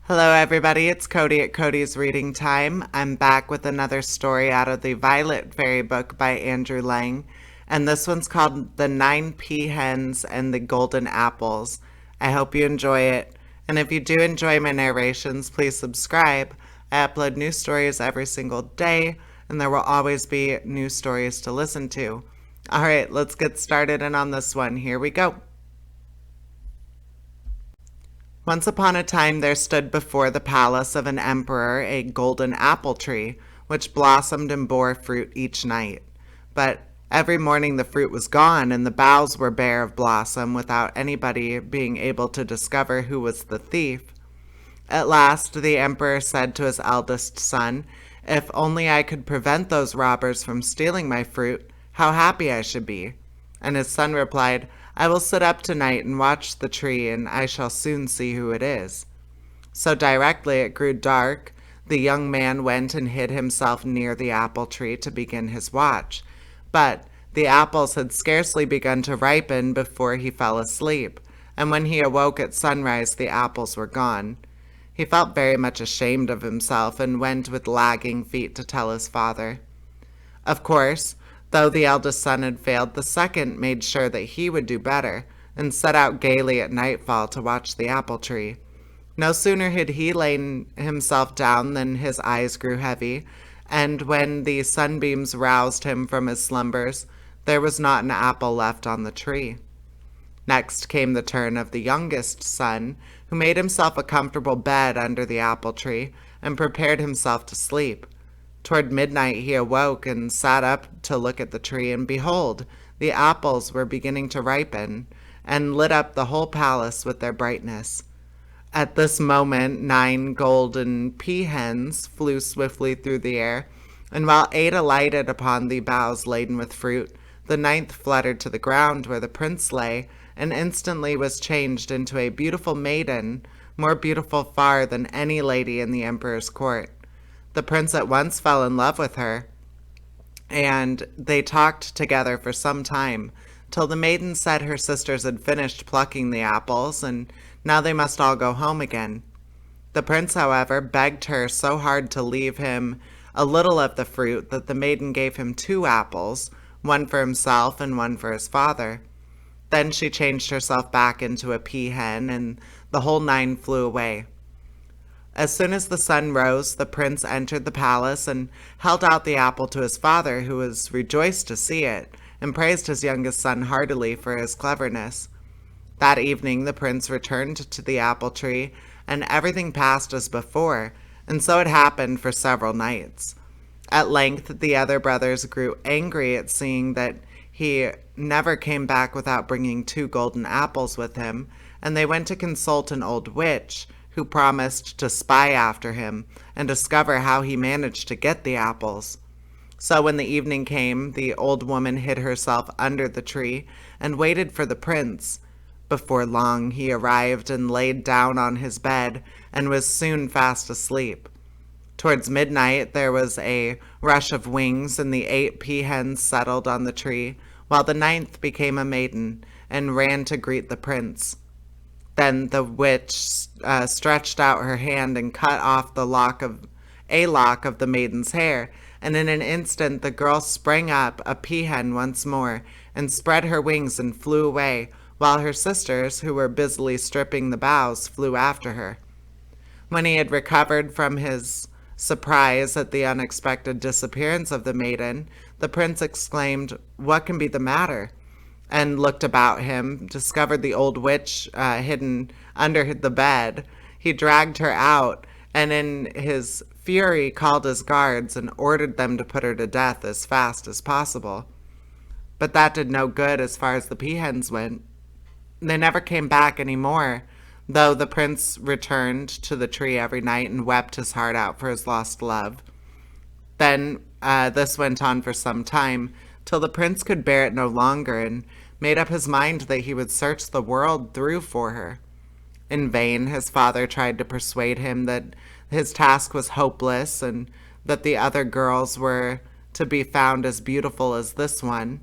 Hello, everybody. It's Cody at Cody's Reading Time. I'm back with another story out of the Violet Fairy book by Andrew Lang, and this one's called The Nine Pea-Hens and the Golden Apples. I hope you enjoy it, and if you do enjoy my narrations, please subscribe. I upload new stories every single day, and there will always be new stories to listen to. All right, let's get started, and on this one, here we go. Once upon a time there stood before the palace of an emperor a golden apple tree, which blossomed and bore fruit each night. But every morning the fruit was gone, and the boughs were bare of blossom, without anybody being able to discover who was the thief. At last the emperor said to his eldest son, "If only I could prevent those robbers from stealing my fruit, how happy I should be." And his son replied, "I will sit up tonight and watch the tree, and I shall soon see who it is." So directly it grew dark, the young man went and hid himself near the apple tree to begin his watch. But the apples had scarcely begun to ripen before he fell asleep, and when he awoke at sunrise the apples were gone. He felt very much ashamed of himself and went with lagging feet to tell his father. Of course, though the eldest son had failed, the second made sure that he would do better, and set out gaily at nightfall to watch the apple tree. No sooner had he lain himself down than his eyes grew heavy, and when the sunbeams roused him from his slumbers, there was not an apple left on the tree. Next came the turn of the youngest son, who made himself a comfortable bed under the apple tree, and prepared himself to sleep. Toward midnight he awoke and sat up to look at the tree, and behold, the apples were beginning to ripen, and lit up the whole palace with their brightness. At this moment 9 golden pea-hens flew swiftly through the air, and while 8 alighted upon the boughs laden with fruit, the 9th fluttered to the ground where the prince lay, and instantly was changed into a beautiful maiden, more beautiful far than any lady in the emperor's court. The prince at once fell in love with her, and they talked together for some time, till the maiden said her sisters had finished plucking the apples, and now they must all go home again. The prince, however, begged her so hard to leave him a little of the fruit that the maiden gave him 2 apples, one for himself and one for his father. Then she changed herself back into a pea-hen, and the whole 9 flew away. As soon as the sun rose, the prince entered the palace and held out the apple to his father, who was rejoiced to see it, and praised his youngest son heartily for his cleverness. That evening the prince returned to the apple tree, and everything passed as before, and so it happened for several nights. At length the other brothers grew angry at seeing that he never came back without bringing 2 golden apples with him, and they went to consult an old witch, who promised to spy after him and discover how he managed to get the apples. So when the evening came, the old woman hid herself under the tree and waited for the prince. Before long he arrived and laid down on his bed and was soon fast asleep. Towards midnight there was a rush of wings, and the 8 pea-hens settled on the tree, while the 9th became a maiden and ran to greet the prince. Then the witch stretched out her hand and cut off a lock of the maiden's hair, and in an instant the girl sprang up, a pea-hen once more, and spread her wings and flew away, while her sisters, who were busily stripping the boughs, flew after her. When he had recovered from his surprise at the unexpected disappearance of the maiden, the prince exclaimed, "What can be the matter?" and looked about him, discovered the old witch hidden under the bed. He dragged her out, and in his fury called his guards and ordered them to put her to death as fast as possible. But that did no good as far as the pea-hens went. They never came back any more, though the prince returned to the tree every night and wept his heart out for his lost love. Then this went on for some time, till the prince could bear it no longer, and made up his mind that he would search the world through for her. In vain his father tried to persuade him that his task was hopeless, and that the other girls were to be found as beautiful as this one.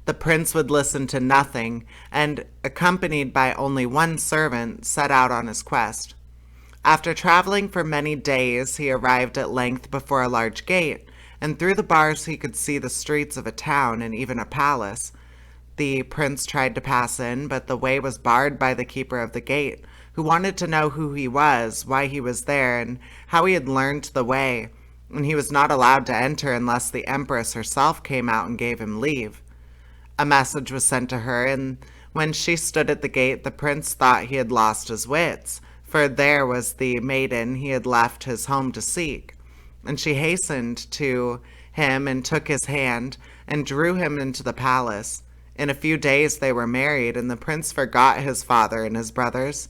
The prince would listen to nothing, and, accompanied by only one servant, set out on his quest. After traveling for many days, he arrived at length before a large gate, and through the bars he could see the streets of a town and even a palace. The prince tried to pass in, but the way was barred by the keeper of the gate, who wanted to know who he was, why he was there, and how he had learned the way, and he was not allowed to enter unless the empress herself came out and gave him leave. A message was sent to her, and when she stood at the gate, the prince thought he had lost his wits, for there was the maiden he had left his home to seek. And she hastened to him and took his hand and drew him into the palace. In a few days they were married, and the prince forgot his father and his brothers,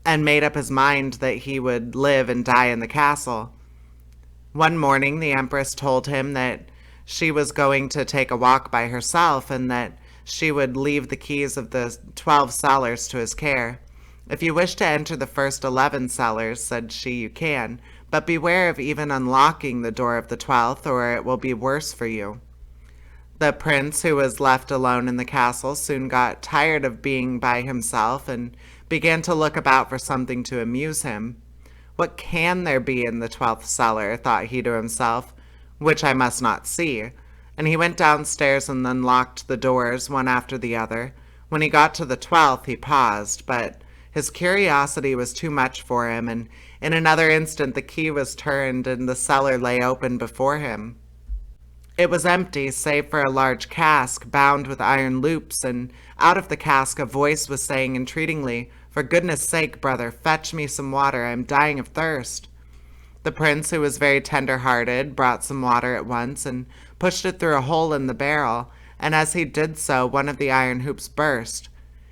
and made up his mind that he would live and die in the castle. One morning the empress told him that she was going to take a walk by herself, and that she would leave the keys of the 12 cellars to his care. "If you wish to enter the first 11 cellars," said she, "you can, but beware of even unlocking the door of the 12th, or it will be worse for you." The prince, who was left alone in the castle, soon got tired of being by himself and began to look about for something to amuse him. "What can there be in the 12th cellar," thought he to himself, "which I must not see?" And he went downstairs and unlocked the doors one after the other. When he got to the 12th, he paused, but his curiosity was too much for him, and in another instant the key was turned and the cellar lay open before him. It was empty, save for a large cask bound with iron loops, and out of the cask a voice was saying entreatingly, "For goodness sake, brother, fetch me some water. I am dying of thirst." The prince, who was very tender-hearted, brought some water at once and pushed it through a hole in the barrel, and as he did so, one of the iron hoops burst.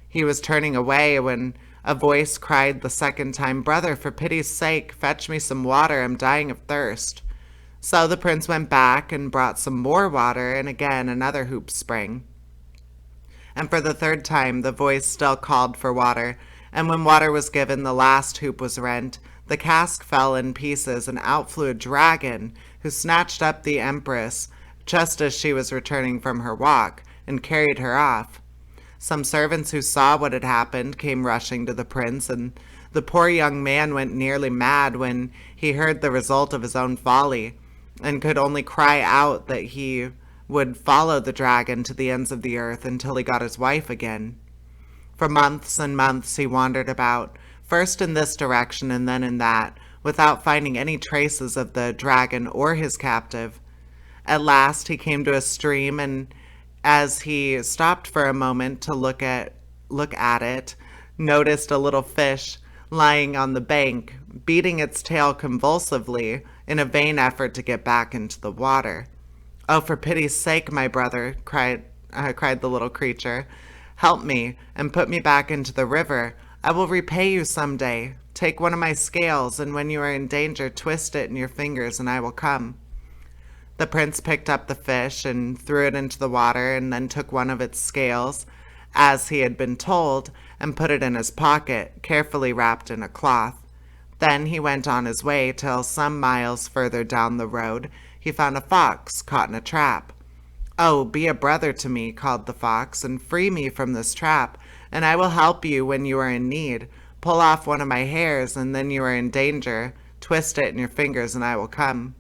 He was turning away when a voice cried the second time, "Brother, for pity's sake, fetch me some water. I'm dying of thirst." So the prince went back and brought some more water, and again another hoop sprang. And for the third time the voice still called for water, and when water was given, the last hoop was rent. The cask fell in pieces, and out flew a dragon, who snatched up the empress just as she was returning from her walk, and carried her off. Some servants who saw what had happened came rushing to the prince, and the poor young man went nearly mad when he heard the result of his own folly, and could only cry out that he would follow the dragon to the ends of the earth until he got his wife again. For months and months he wandered about, first in this direction and then in that, without finding any traces of the dragon or his captive. At last he came to a stream, and as he stopped for a moment to look at it, noticed a little fish lying on the bank, beating its tail convulsively in a vain effort to get back into the water. "Oh, for pity's sake, my brother," cried the little creature, "help me and put me back into the river. I will repay you some day. Take one of my scales, and when you are in danger, twist it in your fingers, and I will come." The prince picked up the fish and threw it into the water, and then took one of its scales, as he had been told, and put it in his pocket, carefully wrapped in a cloth. Then he went on his way till some miles further down the road he found a fox caught in a trap. "Oh, be a brother to me," called the fox, "and free me from this trap, and I will help you when you are in need. Pull off one of my hairs, and then you are in danger. Twist it in your fingers, and I will come."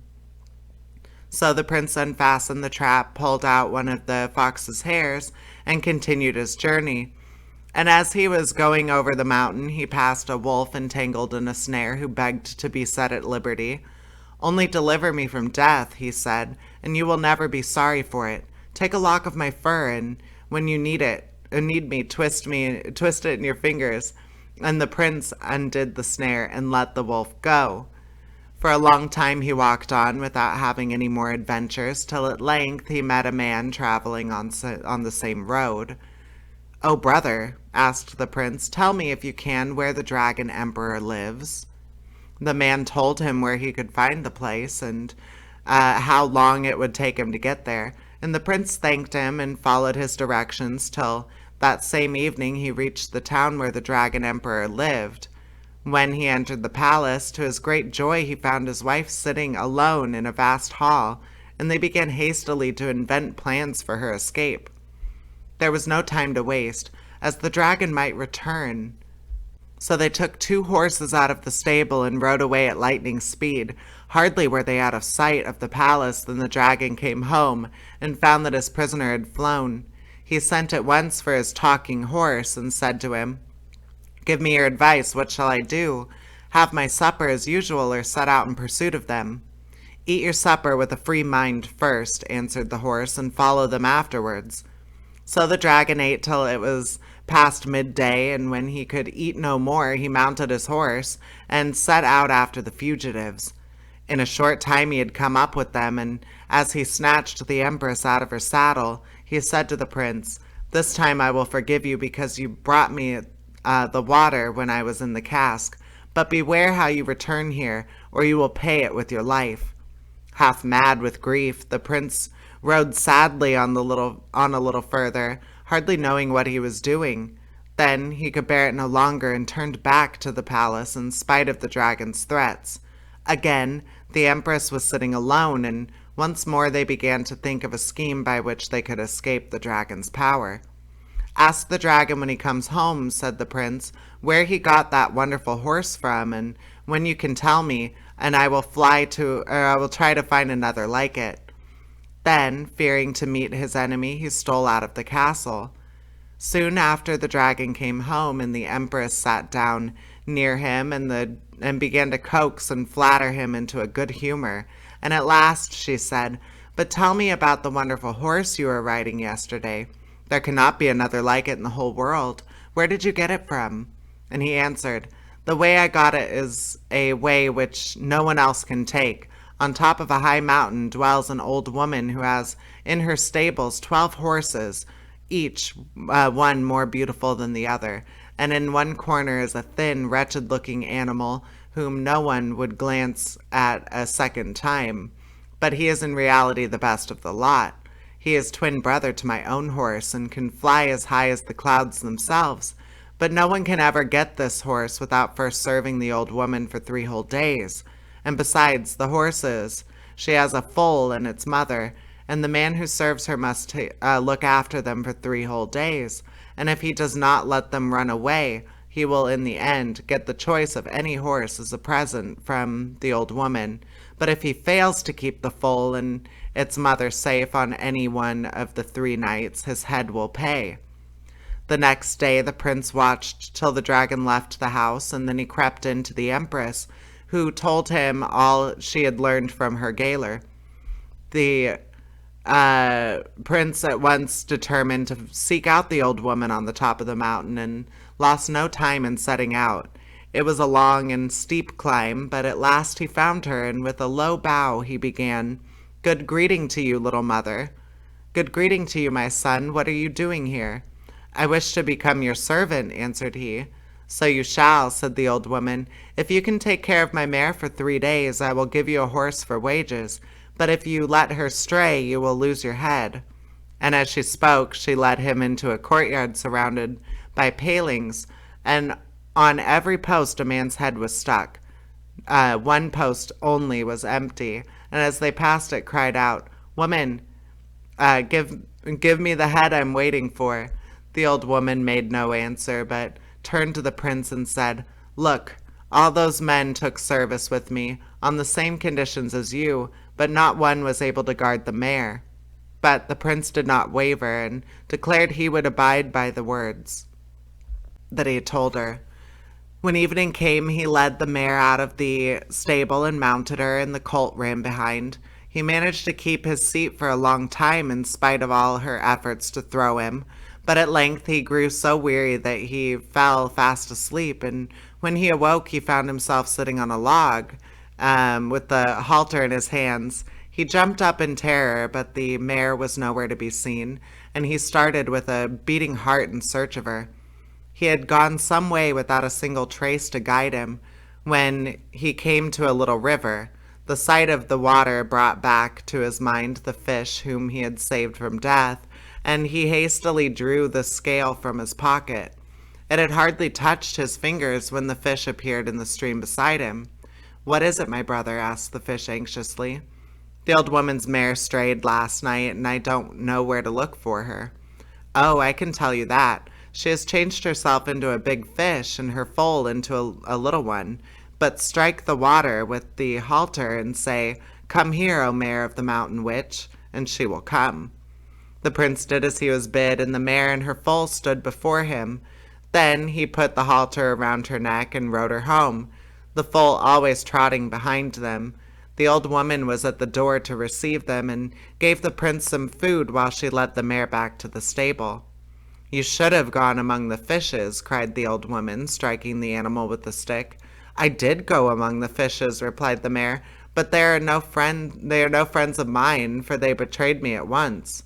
So the prince unfastened the trap, pulled out one of the fox's hairs, and continued his journey. And as he was going over the mountain, he passed a wolf entangled in a snare, who begged to be set at liberty. "Only deliver me from death," he said, "and you will never be sorry for it. Take a lock of my fur, and when you need me, twist it in your fingers." And the prince undid the snare and let the wolf go. For a long time he walked on without having any more adventures, till at length he met a man traveling on the same road. "Oh, brother," asked the prince, "tell me, if you can, where the dragon emperor lives." The man told him where he could find the place, and how long it would take him to get there, and the prince thanked him and followed his directions till that same evening he reached the town where the dragon emperor lived. When he entered the palace, to his great joy he found his wife sitting alone in a vast hall, and they began hastily to invent plans for her escape. There was no time to waste, as the dragon might return. So they took 2 horses out of the stable and rode away at lightning speed. Hardly were they out of sight of the palace than the dragon came home and found that his prisoner had flown. He sent at once for his talking horse and said to him, "Give me your advice. What shall I do? Have my supper as usual, or set out in pursuit of them?" "Eat your supper with a free mind first," answered the horse, "and follow them afterwards." So the dragon ate till it was past midday, and when he could eat no more, he mounted his horse and set out after the fugitives. In a short time he had come up with them, and as he snatched the empress out of her saddle, he said to the prince, "This time I will forgive you because you brought me the water when I was in the cask, but beware how you return here, or you will pay it with your life." Half mad with grief, the prince rode sadly on a little further, hardly knowing what he was doing. Then he could bear it no longer and turned back to the palace in spite of the dragon's threats. Again, the empress was sitting alone, and once more they began to think of a scheme by which they could escape the dragon's power. "Ask the dragon when he comes home," said the prince, "where he got that wonderful horse from, and when you can tell me, and I will try to find another like it." Then, fearing to meet his enemy, he stole out of the castle. Soon after the dragon came home, and the empress sat down near him and began to coax and flatter him into a good humor. And at last she said, "But tell me about the wonderful horse you were riding yesterday. There cannot be another like it in the whole world. Where did you get it from?" And he answered, "The way I got it is a way which no one else can take. On top of a high mountain dwells an old woman who has in her stables 12 horses, each one more beautiful than the other, and in one corner is a thin, wretched-looking animal whom no one would glance at a second time, but he is in reality the best of the lot. He is twin brother to my own horse and can fly as high as the clouds themselves, but no one can ever get this horse without first serving the old woman for 3 whole days. And besides the horses, she has a foal and its mother, and the man who serves her must look after them for 3 whole days, and if he does not let them run away, he will in the end get the choice of any horse as a present from the old woman. But if he fails to keep the foal and its mother safe on any one of the 3 nights, his head will pay." The next day the prince watched till the dragon left the house, and then he crept in to the empress, who told him all she had learned from her gaoler. The prince at once determined to seek out the old woman on the top of the mountain, and lost no time in setting out. It was a long and steep climb, but at last he found her, and with a low bow he began, "Good greeting to you, little mother." "Good greeting to you, my son. What are you doing here?" "I wish to become your servant," answered he. "So you shall," said the old woman. "If you can take care of my mare for 3 days, I will give you a horse for wages, but if you let her stray, you will lose your head." And as she spoke, she led him into a courtyard surrounded by palings, and on every post a man's head was stuck. One post only was empty, and as they passed it, cried out, "Woman, give me the head I'm waiting for." The old woman made no answer, but turned to the prince and said, "Look, all those men took service with me on the same conditions as you, but not one was able to guard the mare." But the prince did not waver, and declared he would abide by the words that he had told her. When evening came, he led the mare out of the stable and mounted her, and the colt ran behind. He managed to keep his seat for a long time in spite of all her efforts to throw him, but at length he grew so weary that he fell fast asleep, and when he awoke he found himself sitting on a log with the halter in his hands. He jumped up in terror, but the mare was nowhere to be seen, and he started with a beating heart in search of her. He had gone some way without a single trace to guide him when he came to a little river. The sight of the water brought back to his mind the fish whom he had saved from death, and he hastily drew the scale from his pocket. It had hardly touched his fingers when the fish appeared in the stream beside him. "What is it, my brother?" asked the fish anxiously. The old woman's mare strayed last night, and I don't know where to look for her. Oh, I can tell you that. She has changed herself into a big fish and her foal into a little one. But strike the water with the halter and say, 'Come here, O mare of the mountain witch,' and she will come." The prince did as he was bid, and the mare and her foal stood before him. Then he put the halter around her neck and rode her home, the foal always trotting behind them. The old woman was at the door to receive them and gave the prince some food while she led the mare back to the stable. "You should have gone among the fishes," cried the old woman, striking the animal with the stick. "I did go among the fishes," replied the mare, "but they are no friends of mine, for they betrayed me at once."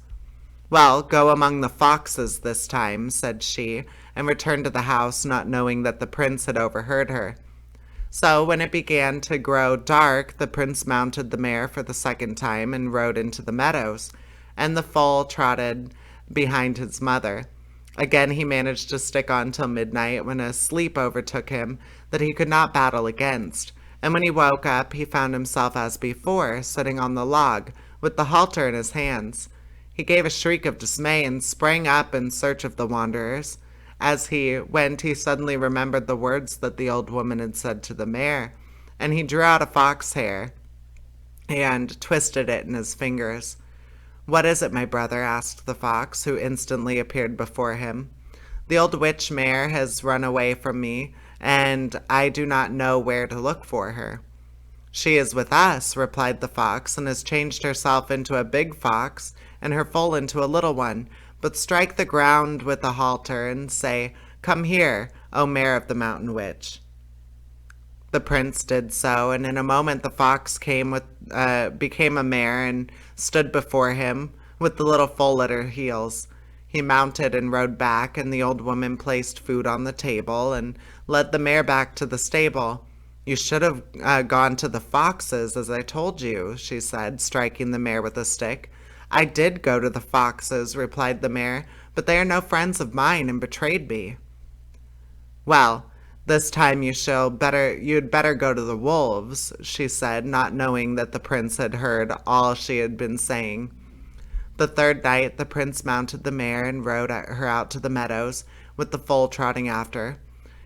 "Well, go among the foxes this time," said she, and returned to the house, not knowing that the prince had overheard her. So when it began to grow dark, the prince mounted the mare for the second time and rode into the meadows, and the foal trotted behind his mother. Again he managed to stick on till midnight, when a sleep overtook him that he could not battle against, and when he woke up he found himself as before, sitting on the log, with the halter in his hands. He gave a shriek of dismay and sprang up in search of the wanderers. As he went, he suddenly remembered the words that the old woman had said to the mare, and he drew out a fox hair and twisted it in his fingers. "What is it, my brother?" asked the fox, who instantly appeared before him. "The old witch mare has run away from me, and I do not know where to look for her." "She is with us," replied the fox, "and has changed herself into a big fox and her foal into a little one. But strike the ground with a halter and say, 'Come here, O mare of the mountain witch.'" The prince did so, and in a moment the fox became a mare and stood before him with the little foal at her heels. He mounted and rode back, and the old woman placed food on the table and led the mare back to the stable. "You should have gone to the foxes, as I told you," she said, striking the mare with a stick. "I did go to the foxes," replied the mare, "but they are no friends of mine and betrayed me." "Well, this time you'd better go to the wolves," she said, not knowing that the prince had heard all she had been saying. The third night the prince mounted the mare and rode her out to the meadows, with the foal trotting after.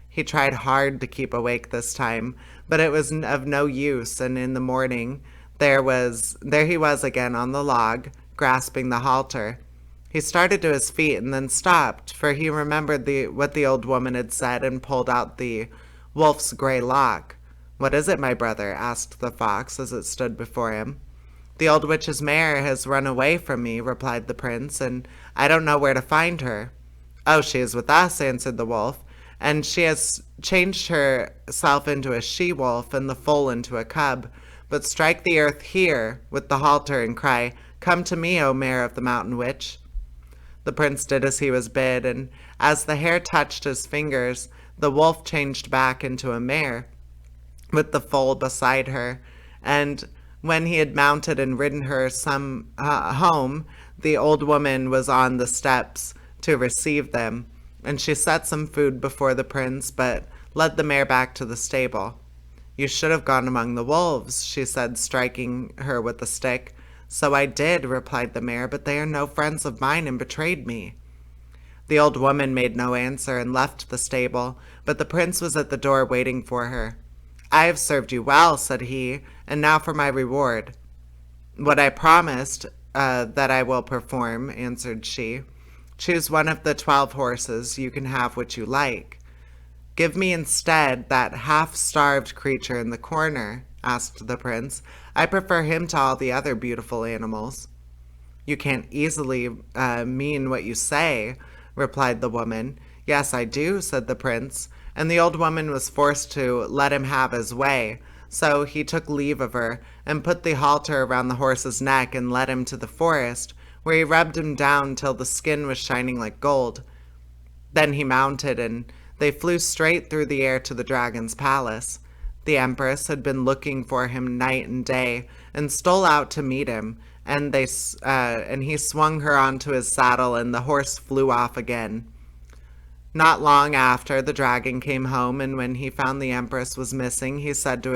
He tried hard to keep awake this time, but it was of no use, and in the morning there he was again on the log, grasping the halter. He started to his feet and then stopped, for he remembered what the old woman had said, and pulled out the wolf's gray lock. "What is it, my brother?" asked the fox as it stood before him. "The old witch's mare has run away from me," replied the prince, "and I don't know where to find her." "Oh, she is with us," answered the wolf, "and she has changed herself into a she-wolf and the foal into a cub. But strike the earth here with the halter and cry, 'Come to me, O mare of the mountain witch.'" The prince did as he was bid, and as the hair touched his fingers, the wolf changed back into a mare, with the foal beside her, and when he had mounted and ridden her some home, the old woman was on the steps to receive them, and she set some food before the prince, but led the mare back to the stable. "You should have gone among the wolves," she said, striking her with a stick. "So I did," replied the mare, "but they are no friends of mine and betrayed me." The old woman made no answer and left the stable, but the prince was at the door waiting for her. "I have served you well," said he, "and now for my reward." "What I promised that I will perform," answered she. "Choose one of the 12 horses, you can have what you like." "Give me instead that half-starved creature in the corner," asked the prince. "I prefer him to all the other beautiful animals." "You can't easily mean what you say," replied the woman. "Yes, I do," said the prince, and the old woman was forced to let him have his way. So he took leave of her, and put the halter around the horse's neck and led him to the forest, where he rubbed him down till the skin was shining like gold. Then he mounted, and they flew straight through the air to the dragon's palace. The empress had been looking for him night and day, and stole out to meet him, and he swung her onto his saddle, and the horse flew off again. Not long after, the dragon came home, and when he found the empress was missing, he said to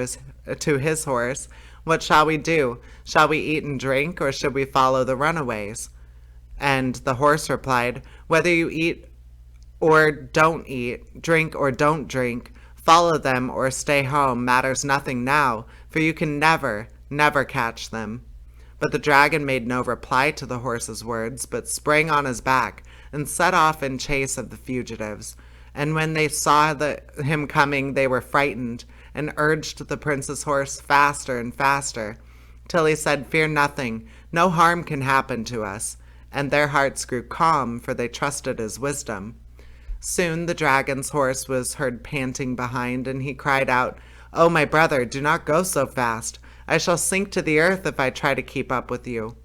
to his horse, "What shall we do? Shall we eat and drink, or should we follow the runaways?" And the horse replied, "Whether you eat or don't eat, drink or don't drink, follow them or stay home matters nothing now, for you can never, never catch them." But the dragon made no reply to the horse's words, but sprang on his back and set off in chase of the fugitives. And when they saw him coming, they were frightened, and urged the prince's horse faster and faster, till he said, "Fear nothing, no harm can happen to us." And their hearts grew calm, for they trusted his wisdom. Soon the dragon's horse was heard panting behind, and he cried out, "Oh, my brother, do not go so fast. I shall sink to the earth if I try to keep up with you."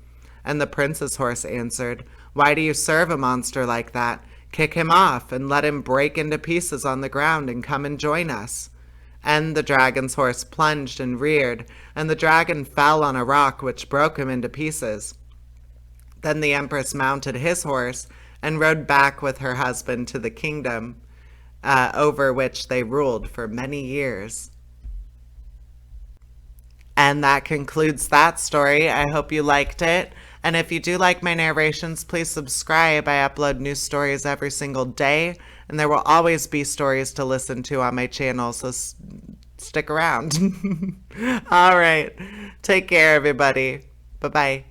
And the prince's horse answered, "Why do you serve a monster like that? Kick him off, and let him break into pieces on the ground and come and join us." And the dragon's horse plunged and reared, and the dragon fell on a rock, which broke him into pieces. Then the empress mounted his horse and rode back with her husband to the kingdom over which they ruled for many years. And that concludes that story. I hope you liked it. And if you do like my narrations, please subscribe. I upload new stories every single day, and there will always be stories to listen to on my channel, so stick around. All right. Take care, everybody. Bye-bye.